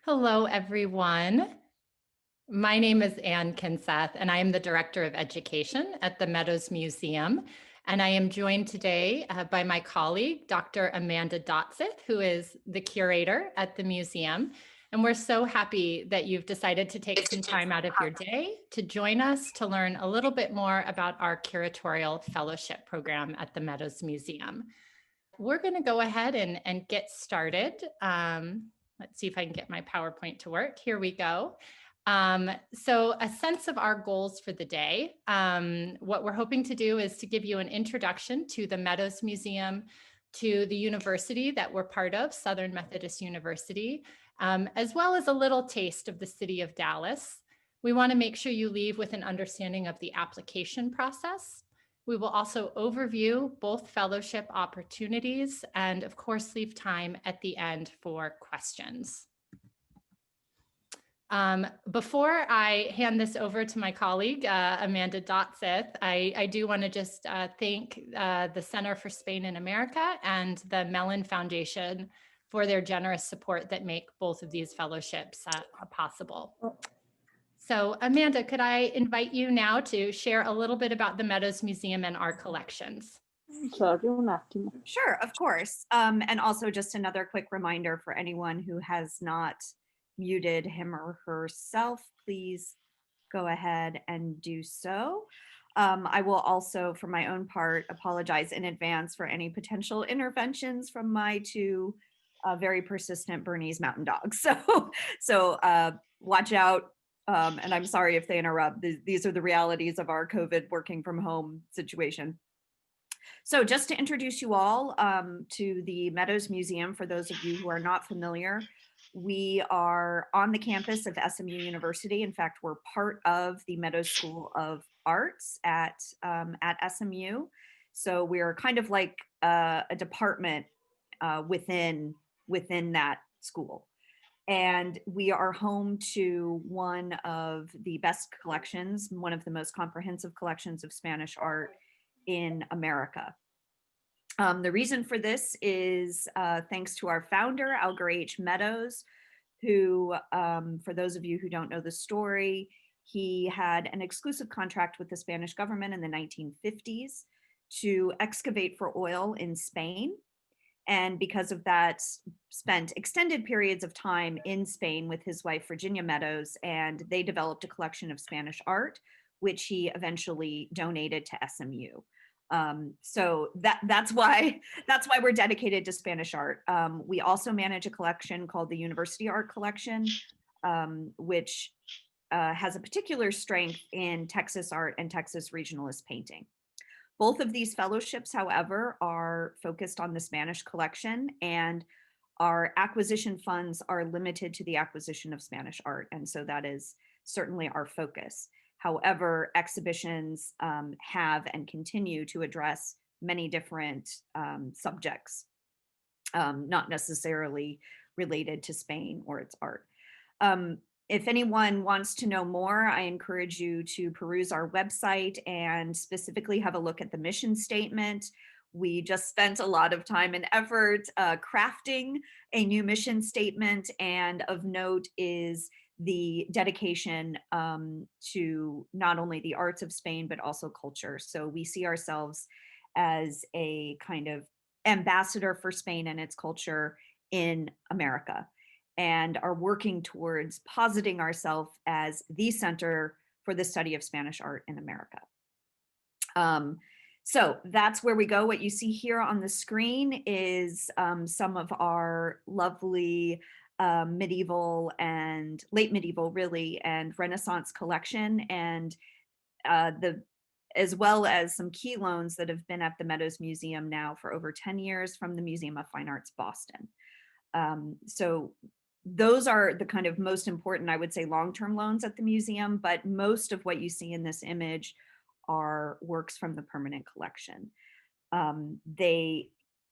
Hello, everyone. My name is Ann Kinseth, and I am the Director of Education at the Meadows Museum. And I am joined today by my colleague, Dr. Amanda Dotseth, who is the curator at the museum. And we're so happy that you've decided to take some time out of your day to join us to learn a little bit more about our Curatorial Fellowship program at the Meadows Museum. We're going to go ahead and get started. Let's see if I can get my PowerPoint to work. Here we go. So a sense of our goals for the day. What we're hoping to do is to give you an introduction to the Meadows Museum, to the university that we're part of, Southern Methodist University, as well as a little taste of the city of Dallas. We want to make sure you leave with an understanding of the application process. We will also overview both fellowship opportunities and, of course, leave time at the end for questions. Before I hand this over to my colleague, Amanda Dotseth, I do want to just thank the Center for Spain in America and the Mellon Foundation for their generous support that make both of these fellowships possible. So Amanda, could I invite you now to share a little bit about the Meadows Museum and our collections? Sure, of course. And also just another quick reminder for anyone who has not muted him or herself, please go ahead and do so. I will also, for my own part, apologize in advance for any potential interventions from my two very persistent Bernese mountain dogs. So watch out. And I'm sorry if they interrupt. These are the realities of our COVID working from home situation. So just to introduce you all to the Meadows Museum, for those of you who are not familiar, we are on the campus of SMU University. In fact, we're part of the Meadows School of Arts at SMU. So we're kind of like a department within that school. And we are home to one of the best collections, one of the most comprehensive collections of Spanish art in America. The reason for this is thanks to our founder, Alger H. Meadows, who, for those of you who don't know the story, he had an exclusive contract with the Spanish government in the 1950s to excavate for oil in Spain. And because of that, spent extended periods of time in Spain with his wife, Virginia Meadows, and they developed a collection of Spanish art, which he eventually donated to SMU. So that's why we're dedicated to Spanish art. We also manage a collection called the University Art Collection, which has a particular strength in Texas art and Texas regionalist painting. Both of these fellowships, however, are focused on the Spanish collection, and our acquisition funds are limited to the acquisition of Spanish art. And so that is certainly our focus. However, exhibitions have and continue to address many different subjects, not necessarily related to Spain or its art. If anyone wants to know more, I encourage you to peruse our website and specifically have a look at the mission statement. We just spent a lot of time and effort crafting a new mission statement, and of note is the dedication to not only the arts of Spain, but also culture. So we see ourselves as a kind of ambassador for Spain and its culture in America, and are working towards positing ourselves as the center for the study of Spanish art in America. So that's where we go. What you see here on the screen is some of our lovely medieval and late medieval, really, and Renaissance collection, and as well as some key loans that have been at the Meadows Museum now for over 10 years from the Museum of Fine Arts, Boston. So those are the kind of most important, I would say, long-term loans at the museum, but most of what you see in this image are works from the permanent collection.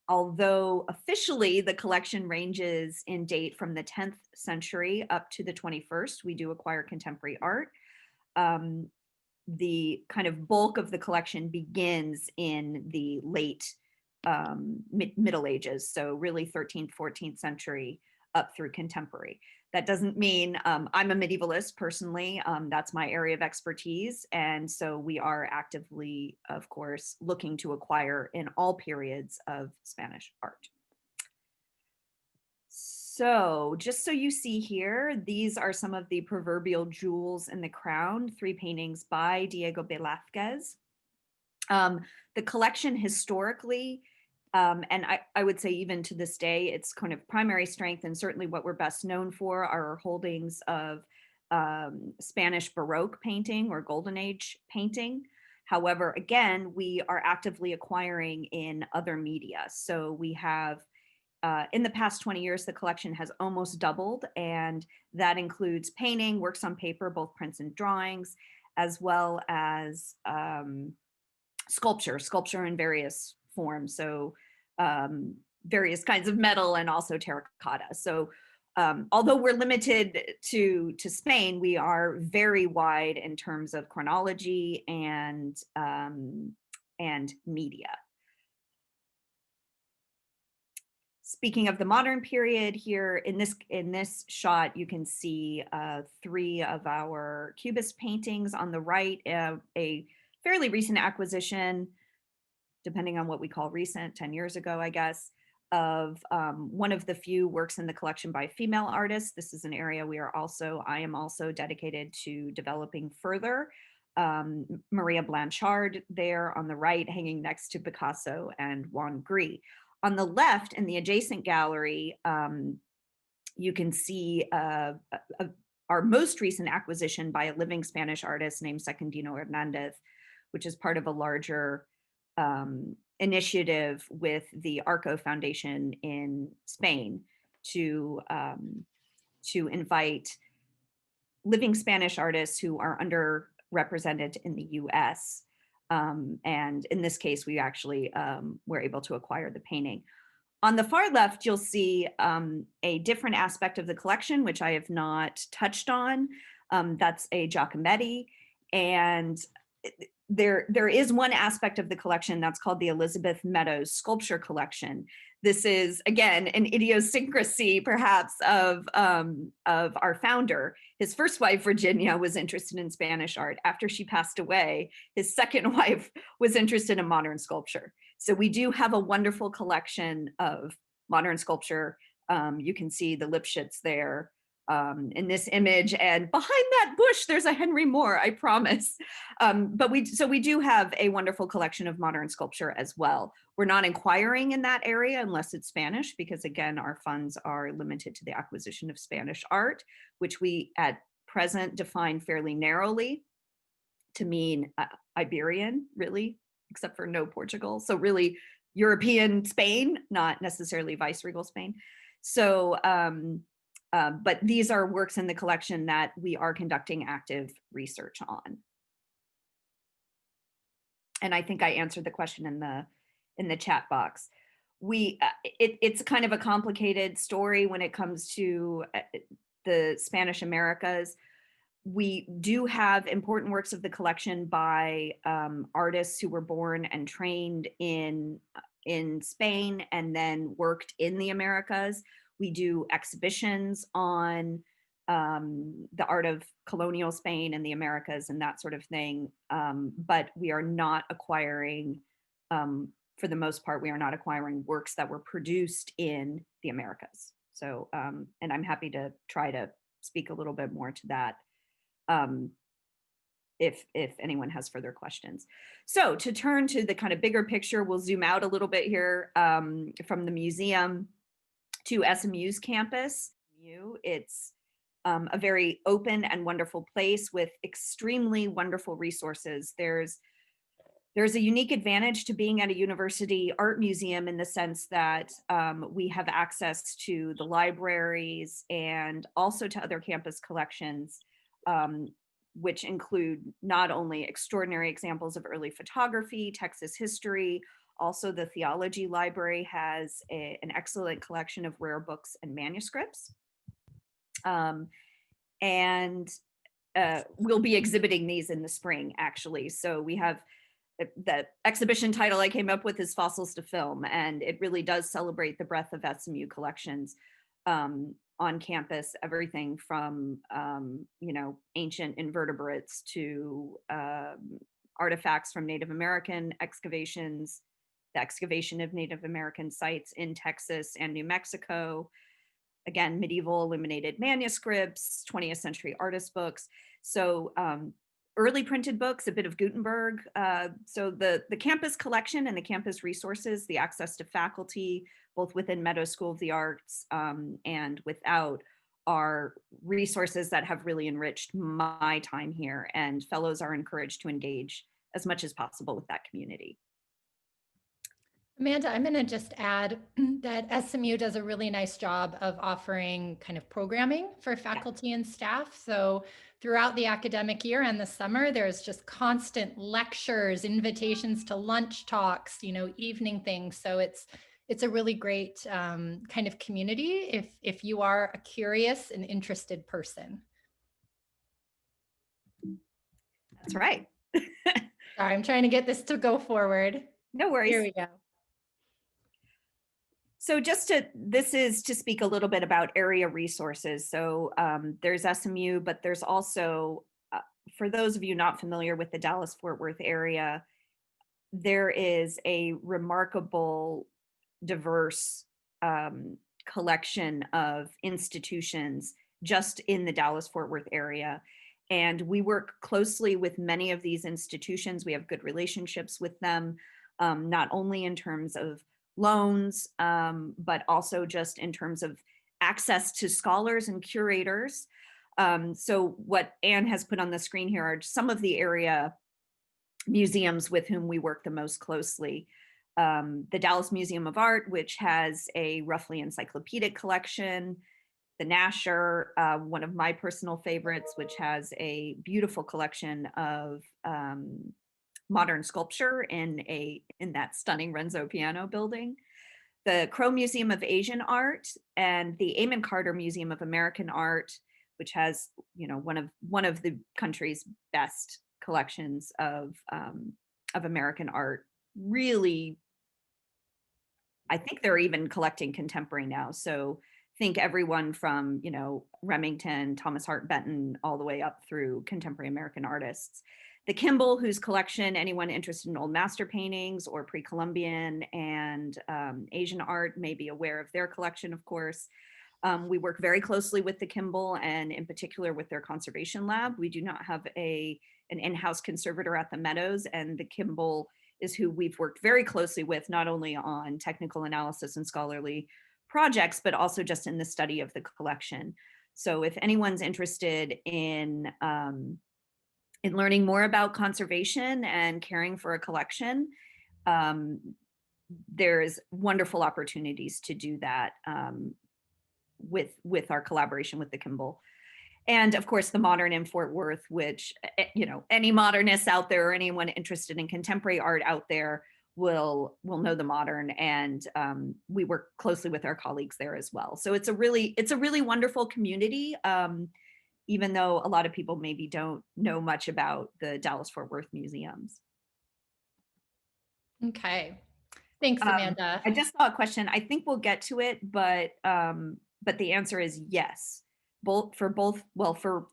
Although officially the collection ranges in date from the 10th century up to the 21st, we do acquire contemporary art. The kind of bulk of the collection begins in the late Middle Ages, so really 13th, 14th century up through contemporary. That doesn't mean I'm a medievalist personally. That's my area of expertise. And so we are actively, of course, looking to acquire in all periods of Spanish art. So just so you see here, these are some of the proverbial jewels in the crown, 3 paintings by Diego Velázquez. The collection historically, and I would say even to this day, its kind of primary strength and certainly what we're best known for are our holdings of Spanish Baroque painting or Golden Age painting. However, again, we are actively acquiring in other media. So we have, in the past 20 years, the collection has almost doubled, and that includes painting, works on paper, both prints and drawings, as well as sculpture in various forms. So various kinds of metal and also terracotta. So although we're limited to Spain, we are very wide in terms of chronology and media. Speaking of the modern period, here in this shot, you can see 3 of our Cubist paintings. On the right, a fairly recent acquisition, depending on what we call recent, 10 years ago, I guess, of one of the few works in the collection by female artists. This is an area I am also dedicated to developing further. Maria Blanchard there on the right, hanging next to Picasso and Juan Gris. On the left, in the adjacent gallery, you can see our most recent acquisition by a living Spanish artist named Secundino Hernandez, which is part of a larger initiative with the Arco Foundation in Spain to invite living Spanish artists who are underrepresented in the US. And in this case, we actually were able to acquire the painting. On the far left, you'll see a different aspect of the collection, which I have not touched on. That's a Giacometti. And there is one aspect of the collection that's called the Elizabeth Meadows Sculpture Collection. This is, again, an idiosyncrasy, perhaps, of our founder. His first wife, Virginia, was interested in Spanish art. After she passed away, his second wife was interested in modern sculpture. So we do have a wonderful collection of modern sculpture. You can see the Lipschitz there in this image, and behind that bush there's a Henry Moore, I promise. But we do have a wonderful collection of modern sculpture as well. We're not inquiring in that area unless it's Spanish, because again, our funds are limited to the acquisition of Spanish art, which we at present define fairly narrowly to mean Iberian, really, except for no Portugal. So really European Spain, not necessarily viceregal Spain. So but these are works in the collection that we are conducting active research on. And I think I answered the question in the chat box. It's kind of a complicated story when it comes to the Spanish Americas. We do have important works of the collection by artists who were born and trained in Spain and then worked in the Americas. We do exhibitions on the art of colonial Spain and the Americas and that sort of thing. But we are not acquiring, for the most part, we are not acquiring works that were produced in the Americas. So, and I'm happy to try to speak a little bit more to that if anyone has further questions. So to turn to the kind of bigger picture, we'll zoom out a little bit here from the museum to SMU's campus. It's a very open and wonderful place with extremely wonderful resources. There's a unique advantage to being at a university art museum in the sense that we have access to the libraries and also to other campus collections, which include not only extraordinary examples of early photography, Texas history. Also, the theology library has an excellent collection of rare books and manuscripts. And we'll be exhibiting these in the spring, actually. So we have the exhibition title I came up with is Fossils to Film, and it really does celebrate the breadth of SMU collections. on campus, everything from, ancient invertebrates to artifacts from Native American excavations, the excavation of Native American sites in Texas and New Mexico, again, medieval illuminated manuscripts, 20th century artist books. So early printed books, a bit of Gutenberg. So the campus collection and the campus resources, the access to faculty, both within Meadows School of the Arts and without, are resources that have really enriched my time here. And fellows are encouraged to engage as much as possible with that community. Amanda, I'm going to just add that SMU does a really nice job of offering kind of programming for faculty and staff. So throughout the academic year and the summer, there's just constant lectures, invitations to lunch talks, evening things. So it's a really great kind of community if you are a curious and interested person. That's right. Sorry, I'm trying to get this to go forward. No worries. Here we go. So this is to speak a little bit about area resources. So there's SMU, but there's also, for those of you not familiar with the Dallas-Fort Worth area, there is a remarkable, diverse collection of institutions just in the Dallas-Fort Worth area. And we work closely with many of these institutions. We have good relationships with them, not only in terms of loans, but also just in terms of access to scholars and curators. So what Anne has put on the screen here are some of the area museums with whom we work the most closely. The Dallas Museum of Art, which has a roughly encyclopedic collection. The Nasher, one of my personal favorites, which has a beautiful collection of modern sculpture in that stunning Renzo piano building. The Crow Museum of Asian Art and the Amon Carter Museum of American Art, which has one of the country's best collections of American art. Really, I think they're even collecting contemporary now. So think everyone from Remington, Thomas Hart Benton, all the way up through contemporary American artists. The Kimball, whose collection, anyone interested in old master paintings or pre-Columbian and Asian art may be aware of their collection, of course. We work very closely with the Kimball and in particular with their conservation lab. We do not have an in-house conservator at the Meadows, and the Kimball is who we've worked very closely with, not only on technical analysis and scholarly projects, but also just in the study of the collection. So if anyone's interested in learning more about conservation and caring for a collection, there's wonderful opportunities to do that with our collaboration with the Kimball. And of course, the Modern in Fort Worth, which, any modernists out there or anyone interested in contemporary art out there will know the Modern, and we work closely with our colleagues there as well. So it's a really wonderful community, even though a lot of people maybe don't know much about the Dallas-Fort Worth museums. Okay, thanks, Amanda. I just saw a question. I think we'll get to it, but the answer is yes. For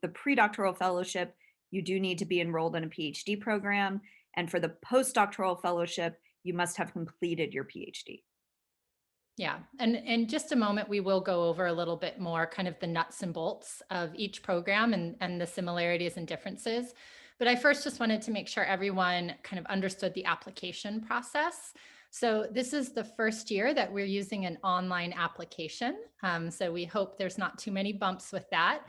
the pre-doctoral fellowship, you do need to be enrolled in a PhD program, and for the postdoctoral fellowship, you must have completed your PhD. Yeah, and in just a moment, we will go over a little bit more kind of the nuts and bolts of each program and the similarities and differences. But I first just wanted to make sure everyone kind of understood the application process. So this is the first year that we're using an online application. So we hope there's not too many bumps with that.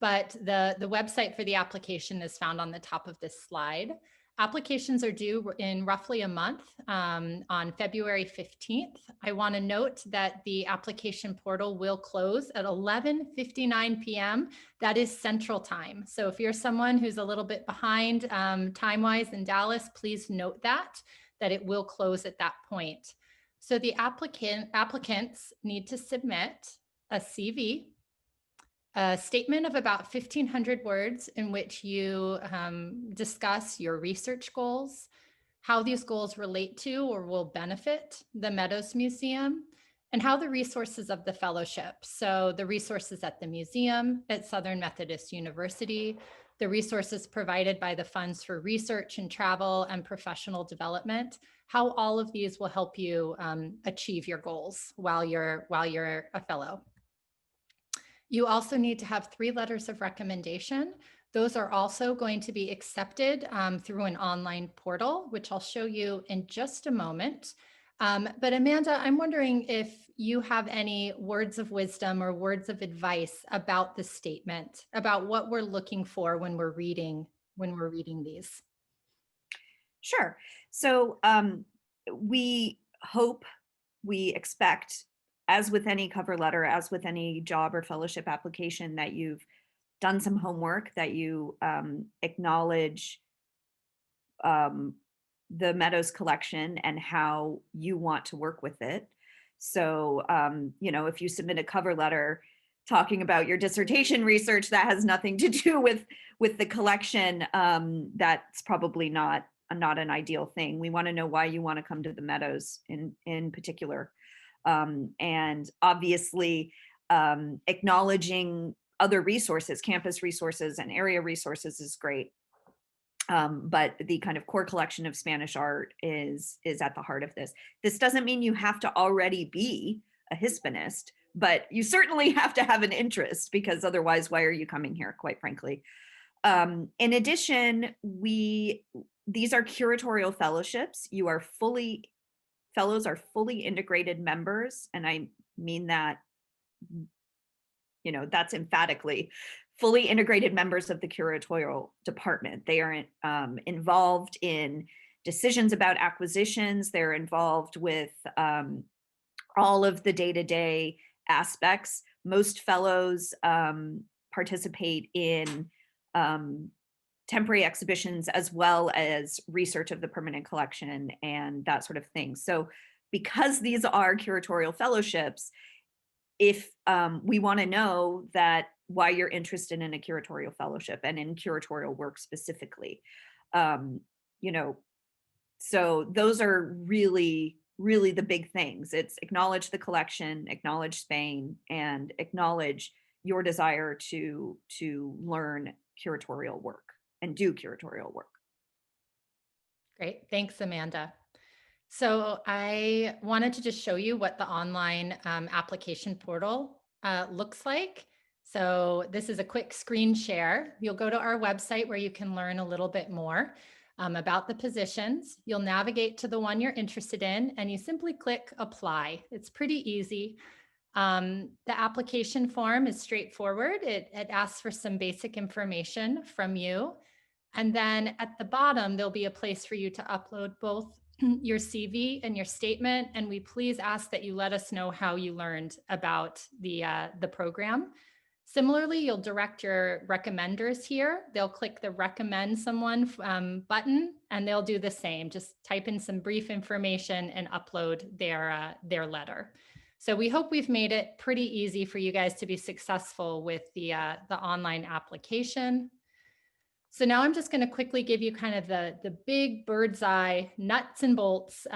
But the website for the application is found on the top of this slide. Applications are due in roughly a month on February 15th. I want to note that the application portal will close at 11:59 p.m. That is Central Time. So if you're someone who's a little bit behind time-wise in Dallas, please note that it will close at that point. So the applicants need to submit a CV, a statement of about 1,500 words in which you discuss your research goals, how these goals relate to or will benefit the Meadows Museum, and how the resources of the fellowship, so the resources at the museum, at Southern Methodist University, the resources provided by the funds for research and travel and professional development, how all of these will help you achieve your goals while you're a fellow. You also need to have 3 letters of recommendation. Those are also going to be accepted through an online portal, which I'll show you in just a moment. But Amanda, I'm wondering if you have any words of wisdom or words of advice about the statement, about what we're looking for when we're reading these. Sure. So we hope, we expect, as with any cover letter, as with any job or fellowship application, that you've done some homework, that you acknowledge the Meadows collection and how you want to work with it. So, if you submit a cover letter talking about your dissertation research that has nothing to do with the collection, that's probably not an ideal thing. We want to know why you want to come to the Meadows in particular, and obviously acknowledging other resources, campus resources and area resources is great. But the kind of core collection of Spanish art is at the heart of this. This doesn't mean you have to already be a Hispanist, but you certainly have to have an interest, because otherwise, why are you coming here, quite frankly? In addition, these are curatorial fellowships. Fellows are fully integrated members, and I mean that, that's emphatically fully integrated members of the curatorial department. They are involved in decisions about acquisitions. They're involved with all of the day-to-day aspects. Most fellows participate in temporary exhibitions as well as research of the permanent collection and that sort of thing. So because these are curatorial fellowships, if we want to know that why you're interested in a curatorial fellowship and in curatorial work specifically, so those are really, really the big things. It's acknowledge the collection, acknowledge Spain, and acknowledge your desire to learn curatorial work and do curatorial work. Great, thanks, Amanda. So I wanted to just show you what the online application portal looks like. So this is a quick screen share. You'll go to our website where you can learn a little bit more about the positions. You'll navigate to the one you're interested in and you simply click apply. It's pretty easy. The application form is straightforward. It asks for some basic information from you. And then at the bottom, there'll be a place for you to upload both your CV and your statement. And we please ask that you let us know how you learned about the program. Similarly, you'll direct your recommenders here. They'll click the recommend someone button and they'll do the same. Just type in some brief information and upload their letter. So we hope we've made it pretty easy for you guys to be successful with the online application. So now I'm just going to quickly give you kind of the big bird's eye nuts and bolts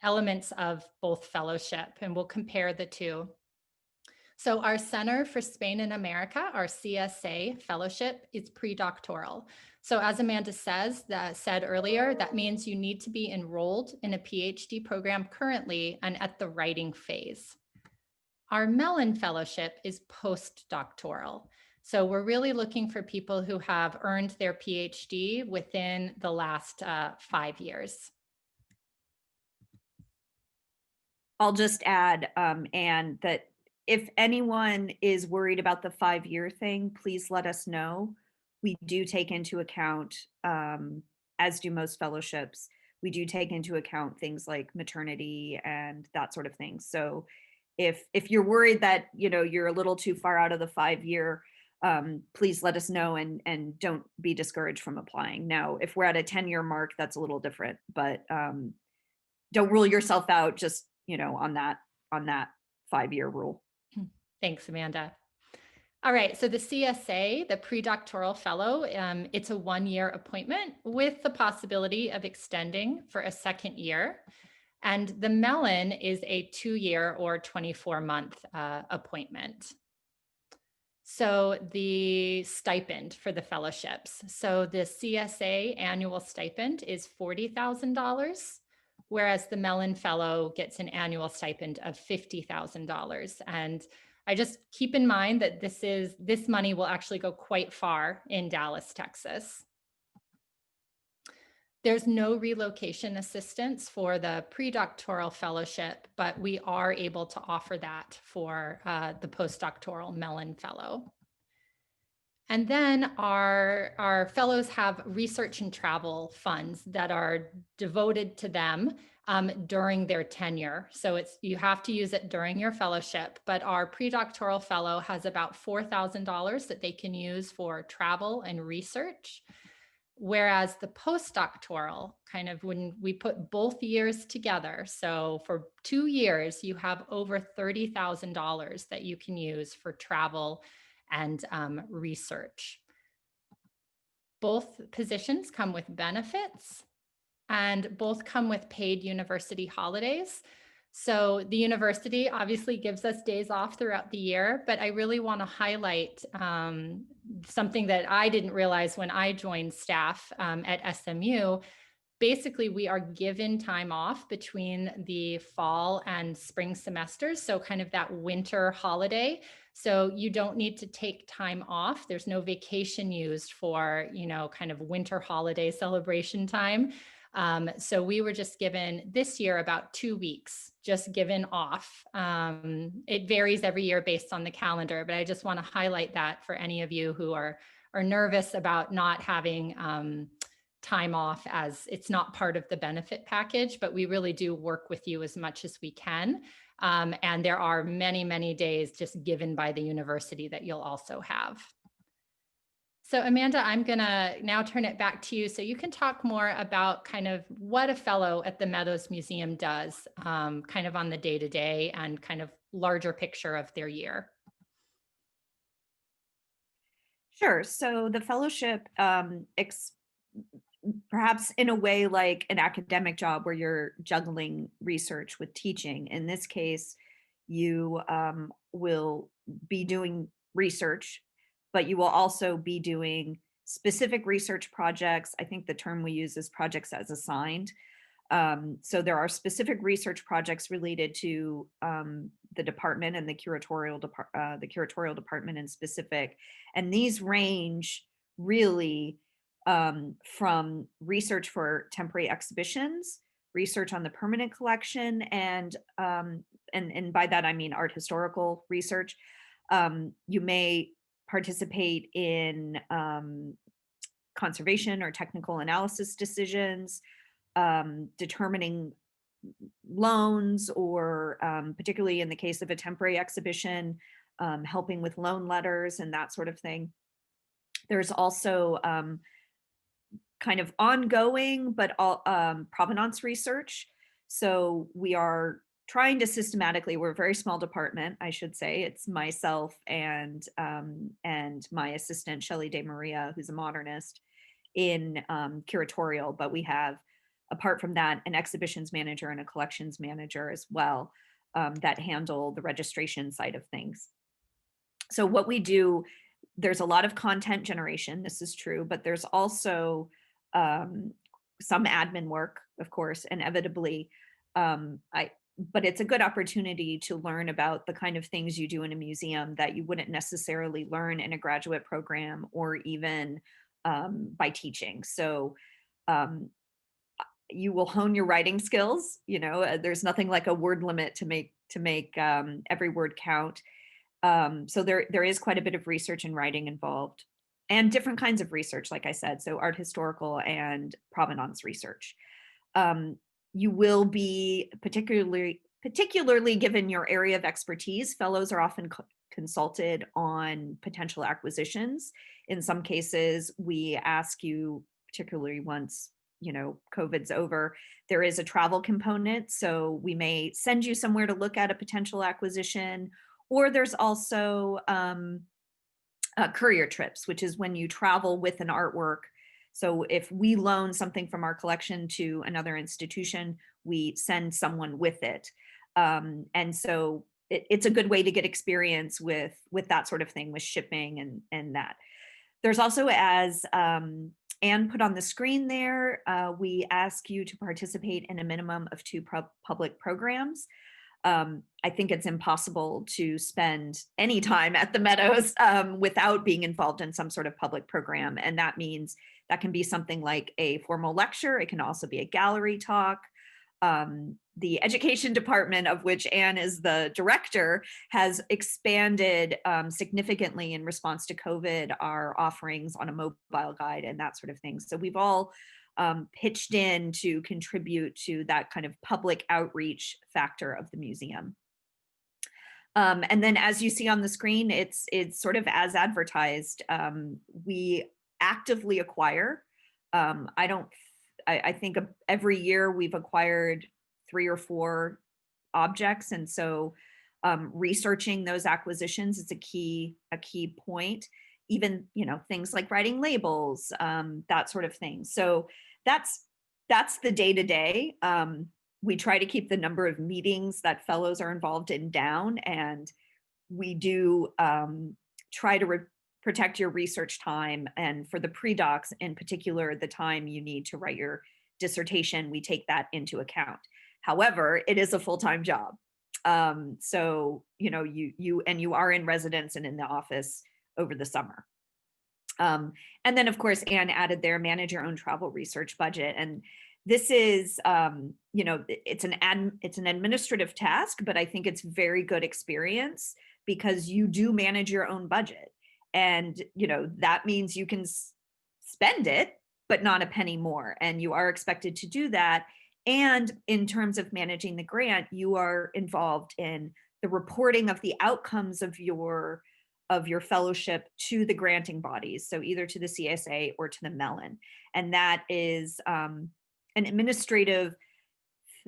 elements of both fellowship, and we'll compare the two. So our Center for Spain and America, our CSA fellowship, is pre-doctoral. So as Amanda said earlier, that means you need to be enrolled in a PhD program currently and at the writing phase. Our Mellon Fellowship is postdoctoral. So we're really looking for people who have earned their PhD within the last 5 years. I'll just add, Anne, that if anyone is worried about the 5-year thing, please let us know. We do take into account, as do most fellowships, we do take into account things like maternity and that sort of thing. So if you're worried that you're a little too far out of the 5-year, please let us know and don't be discouraged from applying. Now, if we're at a 10-year mark, that's a little different, but don't rule yourself out just on that 5-year rule. Thanks, Amanda. All right, so the CSA, the pre-doctoral fellow, it's a 1-year appointment with the possibility of extending for a second year. And the Mellon is a 2-year or 24-month appointment. So the stipend for the fellowships. So the CSA annual stipend is $40,000, whereas the Mellon Fellow gets an annual stipend of $50,000. And I just keep in mind that this money will actually go quite far in Dallas, Texas. There's no relocation assistance for the pre-doctoral fellowship, but we are able to offer that for the postdoctoral Mellon Fellow. And then our fellows have research and travel funds that are devoted to them during their tenure. So you have to use it during your fellowship, but our pre-doctoral fellow has about $4,000 that they can use for travel and research. Whereas the postdoctoral, kind of when we put both years together, so for 2 years, you have over $30,000 that you can use for travel and research. Both positions come with benefits and both come with paid university holidays. So the university obviously gives us days off throughout the year, but I really want to highlight something that I didn't realize when I joined staff at SMU. Basically, we are given time off between the fall and spring semesters, so kind of that winter holiday. So you don't need to take time off. There's no vacation used for, kind of winter holiday celebration time. So we were just given this year about 2 weeks, just given off. It varies every year based on the calendar, but I just want to highlight that for any of you who are nervous about not having time off, as it's not part of the benefit package, but we really do work with you as much as we can. And there are many, many days just given by the university that you'll also have. So Amanda, I'm gonna now turn it back to you so you can talk more about kind of what a fellow at the Meadows Museum does, kind of on the day-to-day and kind of larger picture of their year. Sure. So the fellowship, perhaps in a way like an academic job where you're juggling research with teaching. In this case, you will be doing research, but you will also be doing specific research projects. I think the term we use is projects as assigned. So there are specific research projects related to the department and the curatorial department in specific, and these range really from research for temporary exhibitions, research on the permanent collection, and by that I mean art historical research. You may participate in conservation or technical analysis decisions, determining loans, or particularly in the case of a temporary exhibition, helping with loan letters and that sort of thing. There's also kind of ongoing but provenance research. So we are trying to systematically, we're a very small department, I should say. It's myself and my assistant, Shelley De Maria, who's a modernist in curatorial, but we have, apart from that, an exhibitions manager and a collections manager as well that handle the registration side of things. So what we do, there's a lot of content generation, this is true, but there's also some admin work, of course, inevitably. But it's a good opportunity to learn about the kind of things you do in a museum that you wouldn't necessarily learn in a graduate program or even by teaching. So you will hone your writing skills. There's nothing like a word limit to make every word count. So there is quite a bit of research and writing involved, and different kinds of research, like I said, so art historical and provenance research. You will be particularly given your area of expertise. Fellows are often consulted on potential acquisitions. In some cases, we ask you, particularly once COVID's over, there is a travel component. So we may send you somewhere to look at a potential acquisition, or there's also courier trips, which is when you travel with an artwork. So if we loan something from our collection to another institution, we send someone with it. And so it's a good way to get experience with that sort of thing, with shipping and that. There's also, as Anne put on the screen there, we ask you to participate in a minimum of 2 public programs. I think it's impossible to spend any time at the Meadows without being involved in some sort of public program. And that means that can be something like a formal lecture. It can also be a gallery talk. The education department, of which Anne is the director, has expanded significantly in response to COVID, our offerings on a mobile guide and that sort of thing. So we've all pitched in to contribute to that kind of public outreach factor of the museum. And then, as you see on the screen, it's sort of as advertised. We actively acquire. I think every year we've acquired 3 or 4 objects, and so researching those acquisitions is a key point. Even things like writing labels, that sort of thing. So that's the day to day. We try to keep the number of meetings that fellows are involved in down, and we do try to protect your research time. And for the pre-docs in particular, the time you need to write your dissertation, we take that into account. However, it is a full-time job. So you are in residence and in the office over the summer. And then, of course, Anne added there, manage your own travel research budget. And this is, it's an administrative task, but I think it's very good experience because you do manage your own budget. And, that means you can spend it, but not a penny more. And you are expected to do that. And in terms of managing the grant, you are involved in the reporting of the outcomes of your fellowship to the granting bodies. So either to the CSA or to the Mellon. And that is an administrative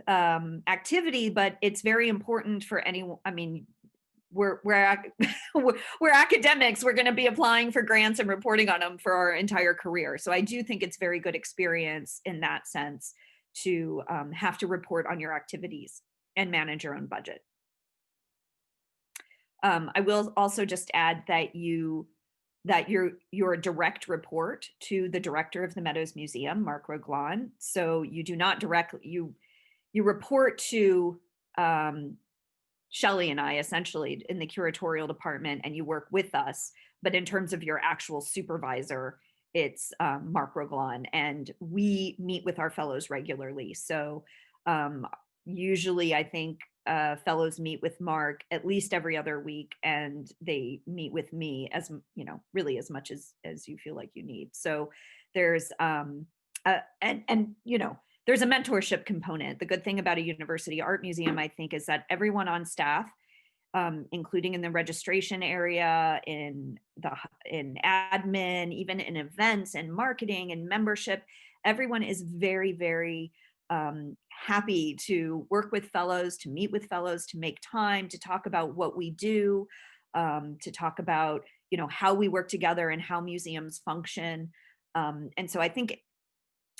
activity, but it's very important for anyone. I mean, we're academics. We're going to be applying for grants and reporting on them for our entire career. So I do think it's very good experience in that sense to have to report on your activities and manage your own budget. I will also just add that your direct report to the director of the Meadows Museum, Mark Roglan. So you do not directly, you report to Shelley and I essentially in the curatorial department, and you work with us. But in terms of your actual supervisor, it's Mark Roglan, and we meet with our fellows regularly. So usually I think fellows meet with Mark at least every other week, and they meet with me as really as much as you feel like you need. So there's there's a mentorship component. The good thing about a university art museum, I think, is that everyone on staff, including in the registration area, in admin, even in events and marketing and membership, everyone is very, very happy to work with fellows, to meet with fellows, to make time to talk about what we do, to talk about how we work together and how museums function. And so I think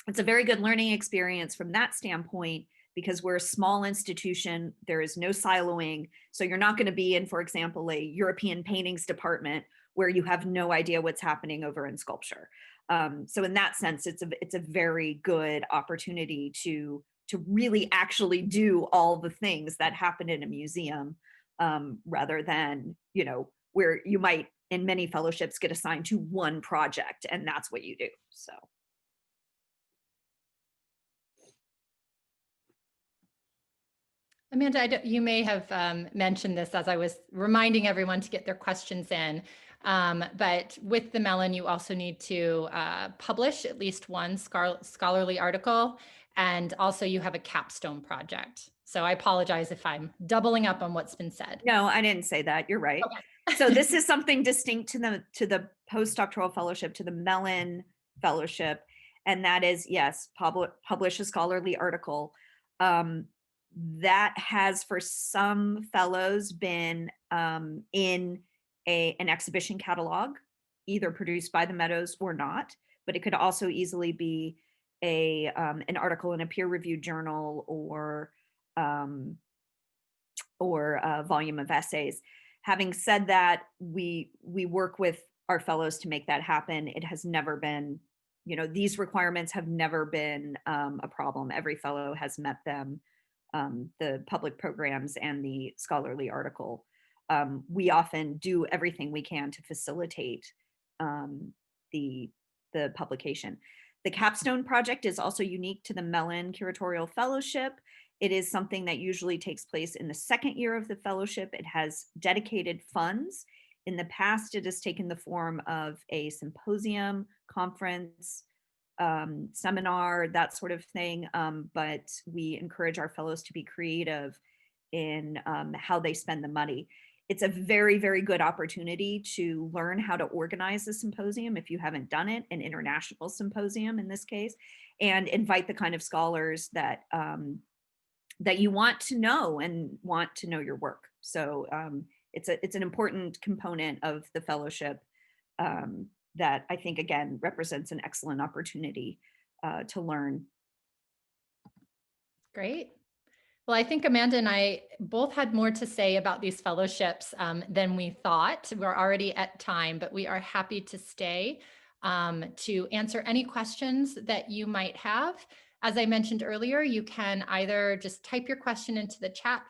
it's a very good learning experience from that standpoint, because we're a small institution. There is no siloing. So you're not going to be in, for example, a European paintings department where you have no idea what's happening over in sculpture. So in that sense, it's a very good opportunity to really actually do all the things that happen in a museum, rather than, where you might in many fellowships get assigned to one project and that's what you do. So. Amanda, you may have mentioned this as I was reminding everyone to get their questions in, but with the Mellon, you also need to publish at least one scholarly article, and also you have a capstone project. So I apologize if I'm doubling up on what's been said. No, I didn't say that. You're right. Okay. So this is something distinct to the postdoctoral fellowship, to the Mellon fellowship, and that is, yes, publish a scholarly article. That has, for some fellows, been in an exhibition catalog, either produced by the Meadows or not. but it could also easily be an article in a peer-reviewed journal um, or a volume of essays. Having said that, we work with our fellows to make that happen. It has never been, these requirements have never been a problem. Every fellow has met them, the public programs and the scholarly article. We often do everything we can to facilitate um, the the publication. The Capstone project is also unique to the Mellon Curatorial Fellowship. It is something that usually takes place in the second year of the fellowship. It has dedicated funds. In the past, it has taken the form of a symposium, conference, seminar, that sort of thing. But we encourage our fellows to be creative in how they spend the money. It's a very, very good opportunity to learn how to organize a symposium if you haven't done it, an international symposium in this case, and invite the kind of scholars that you want to know and want to know your work. So it's an important component of the fellowship that I think, again, represents an excellent opportunity to learn. Great. Well, I think Amanda and I both had more to say about these fellowships than we thought. We're already at time, but we are happy to stay to answer any questions that you might have. As I mentioned earlier, you can either just type your question into the chat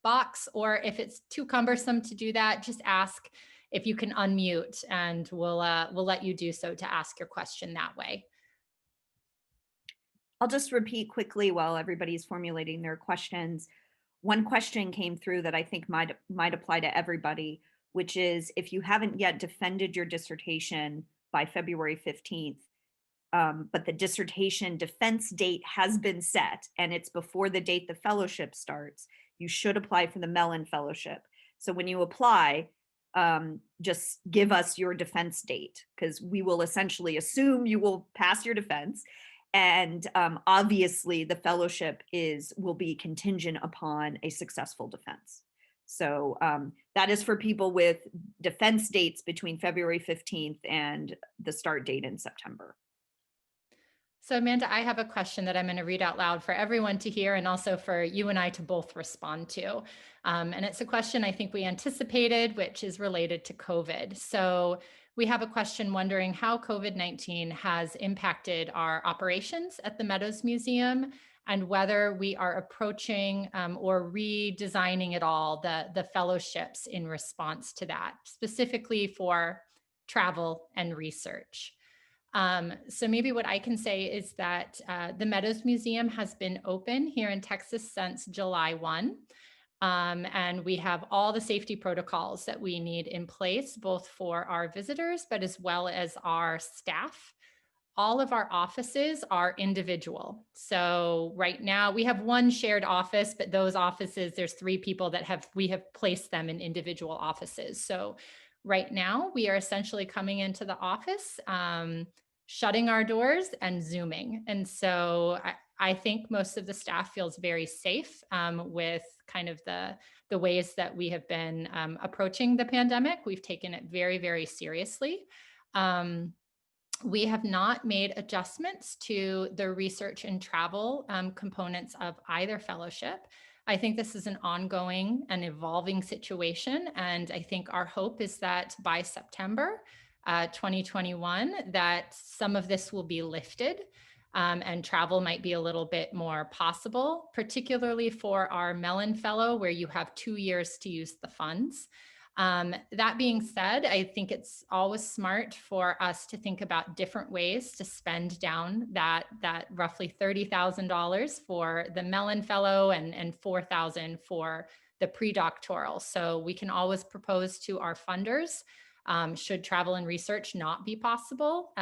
box, or if it's too cumbersome to do that, just ask if you can unmute, and we'll let you do so to ask your question that way. I'll just repeat quickly while everybody's formulating their questions. One question came through that I think might apply to everybody, which is if you haven't yet defended your dissertation by February 15th, but the dissertation defense date has been set and it's before the date the fellowship starts, you should apply for the Mellon Fellowship. So when you apply, just give us your defense date, because we will essentially assume you will pass your defense. And obviously the fellowship will be contingent upon a successful defense. So that is for people with defense dates between February 15th and the start date in September. So Amanda, I have a question that I'm going to read out loud for everyone to hear, and also for you and I to both respond to. And it's a question I think we anticipated, which is related to COVID. So we have a question wondering how COVID-19 has impacted our operations at the Meadows Museum, and whether we are approaching or redesigning at all the fellowships in response to that, specifically for travel and research. So maybe what I can say is that the Meadows Museum has been open here in Texas since July 1. And we have all the safety protocols that we need in place, both for our visitors, but as well as our staff. All of our offices are individual. So right now we have one shared office, but those offices, there's 3 people that we have placed them in individual offices. So right now we are essentially coming into the office, shutting our doors and Zooming. And so I think most of the staff feels very safe with kind of the ways that we have been approaching the pandemic. We've taken it very, very seriously. We have not made adjustments to the research and travel components of either fellowship. I think this is an ongoing and evolving situation. And I think our hope is that by September 2021, that some of this will be lifted and travel might be a little bit more possible, particularly for our Mellon Fellow, where you have 2 years to use the funds. That being said, I think it's always smart for us to think about different ways to spend down that roughly $30,000 for the Mellon Fellow and $4,000 for the pre-doctoral. So we can always propose to our funders, should travel and research not be possible,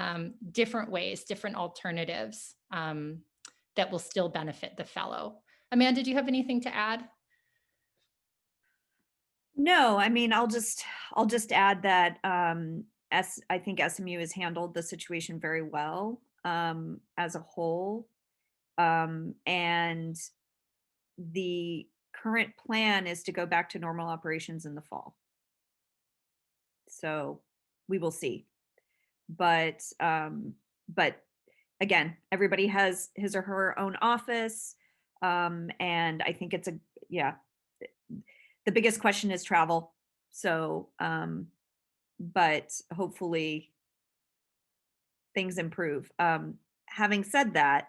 different ways, different alternatives that will still benefit the fellow. Amanda, do you have anything to add? No, I mean, I'll just add that I think SMU has handled the situation very well as a whole, and the current plan is to go back to normal operations in the fall. So we will see, but But again, everybody has his or her own office. And I think it's yeah, the biggest question is travel. So, but hopefully things improve. Having said that,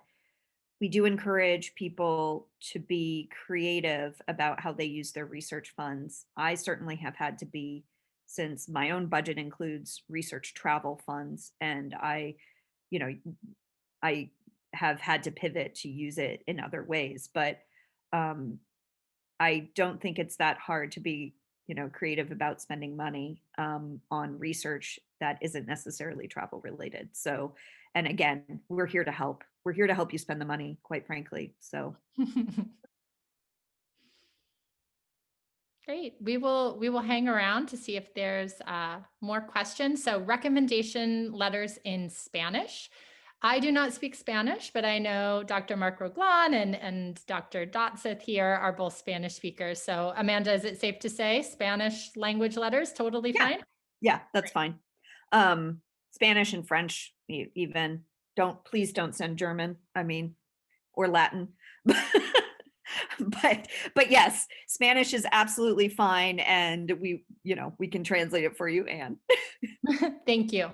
we do encourage people to be creative about how they use their research funds. I certainly have had to be, since my own budget includes research travel funds, and you know, I have had to pivot to use it in other ways. But um, I don't think it's that hard to be, creative about spending money on research that isn't necessarily travel related. So, and again, we're here to help. We're here to help you spend the money, quite frankly. So, Great. We will hang around to see if there's more questions. So recommendation letters in Spanish. I do not speak Spanish, but I know Dr. Mark Roglan and Dr. Dotseth here are both Spanish speakers. So Amanda, is it safe to say Spanish language letters totally yeah, fine? yeah, that's fine. Spanish and French, even. Please don't send German. I mean, or Latin. But yes, Spanish is absolutely fine, and we can translate it for you, Anne. Thank you.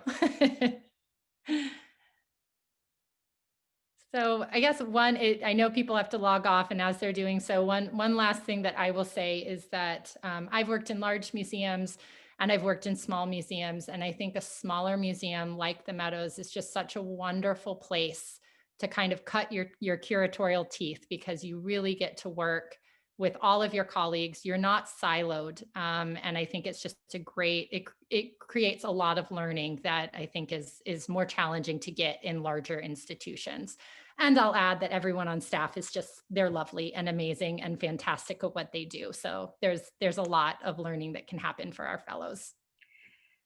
So I guess I know people have to log off, and as they're doing so, one last thing that I will say is that I've worked in large museums and I've worked in small museums, and I think a smaller museum like the Meadows is just such a wonderful place to kind of cut your curatorial teeth, because you really get to work with all of your colleagues. You're not siloed, and I think it's just it creates a lot of learning that I think is more challenging to get in larger institutions. And I'll add that everyone on staff they're lovely and amazing and fantastic at what they do. So there's a lot of learning that can happen for our fellows.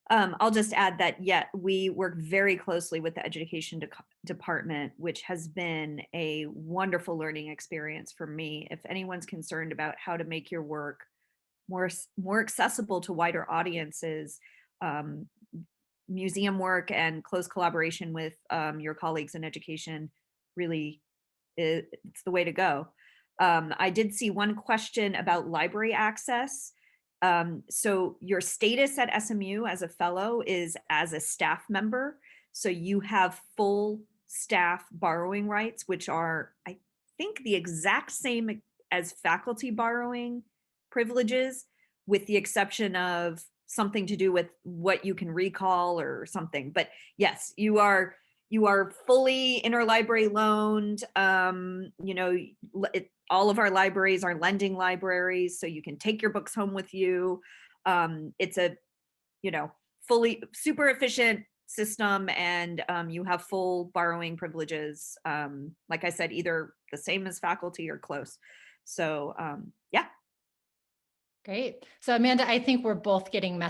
I'll just add that, yeah, we work very closely with the education department, which has been a wonderful learning experience for me. If anyone's concerned about how to make your work more accessible to wider audiences, um, museum work and close collaboration with your colleagues in education really it's the way to go. I did see one question about library access. So your status at SMU as a fellow is as a staff member. So you have full staff borrowing rights, which are, I think, the exact same as faculty borrowing privileges, with the exception of something to do with what you can recall or something. But yes, you are fully interlibrary loaned. All of our libraries are lending libraries, so you can take your books home with you. It's a fully super efficient system, and you have full borrowing privileges. Like I said, either the same as faculty or close. So yeah. Great. So Amanda, I think we're both getting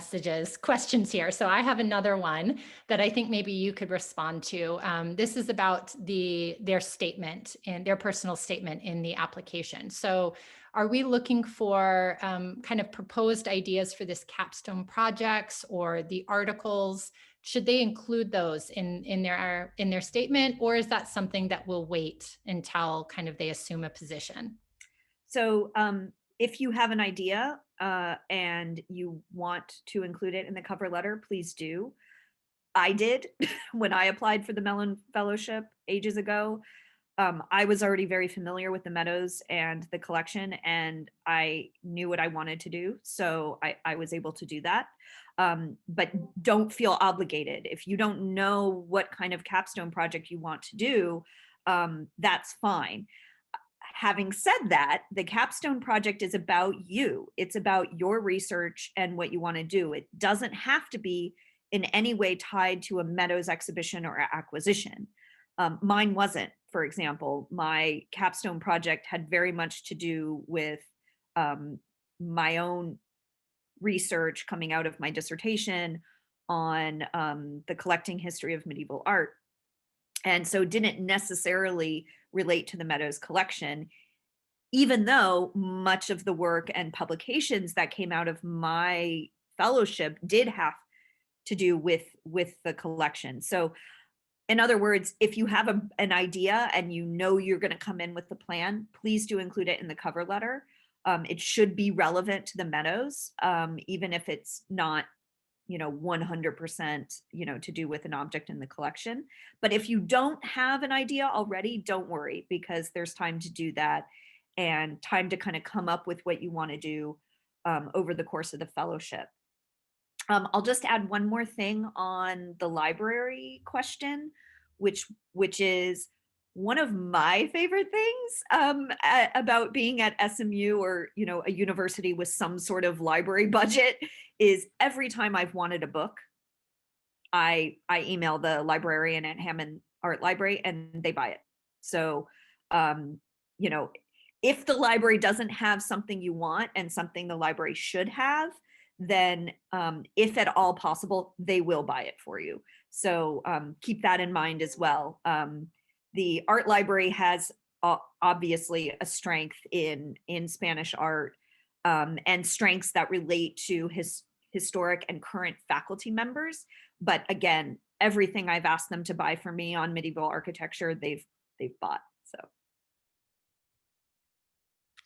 questions here. So I have another one that I think maybe you could respond to. This is about their statement and their personal statement in the application. So are we looking for kind of proposed ideas for this capstone projects or the articles? Should they include those in their statement, or is that something that will wait until kind of they assume a position? So if you have an idea and you want to include it in the cover letter, please do. I did when I applied for the Mellon Fellowship ages ago. I was already very familiar with the Meadows and the collection, and I knew what I wanted to do. So I was able to do that. But don't feel obligated. If you don't know what kind of capstone project you want to do, that's fine. Having said that, the capstone project is about you. It's about your research and what you want to do. It doesn't have to be in any way tied to a Meadows exhibition or acquisition. Mine wasn't, for example. My capstone project had very much to do with my own research coming out of my dissertation on the collecting history of medieval art. And so didn't necessarily relate to the Meadows collection, even though much of the work and publications that came out of my fellowship did have to do with the collection. So In other words, if you have an idea and you know you're going to come in with the plan, please do include it in the cover letter. It should be relevant to the Meadows, even if it's not, 100%, to do with an object in the collection. But if you don't have an idea already, don't worry, because there's time to do that and time to kind of come up with what you want to do over the course of the fellowship. I'll just add one more thing on the library question, which is one of my favorite things about being at SMU, or a university with some sort of library budget, is every time I've wanted a book, I email the librarian at Hammond Art Library and they buy it. So, um, you know, if the library doesn't have something you want and something the library should have, then if at all possible, they will buy it for you. So keep that in mind as well. The art library has obviously a strength in Spanish art, and strengths that relate to historic and current faculty members. But again, everything I've asked them to buy for me on medieval architecture, they've bought. So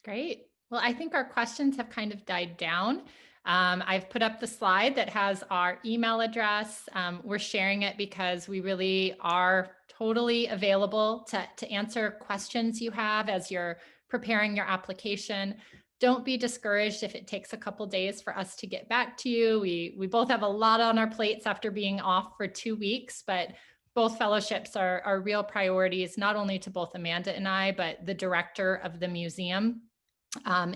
Great. Well, I think our questions have kind of died down. I've put up the slide that has our email address. We're sharing it because we really are totally available to answer questions you have as you're preparing your application. Don't be discouraged if it takes a couple days for us to get back to you. We both have a lot on our plates after being off for 2 weeks, but both fellowships are real priorities, not only to both Amanda and I, but the director of the museum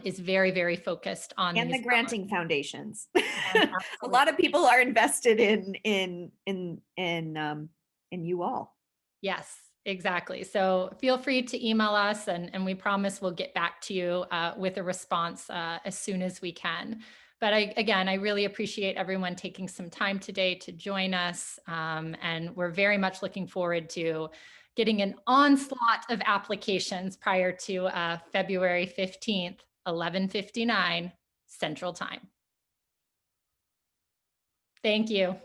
is very, very focused on and these the granting foundations. and A lot of people are invested in you all. Yes, exactly. So feel free to email us, and we promise we'll get back to you with a response as soon as we can. But again, I really appreciate everyone taking some time today to join us. And we're very much looking forward to getting an onslaught of applications prior to February 15th, 11:59 Central Time. Thank you.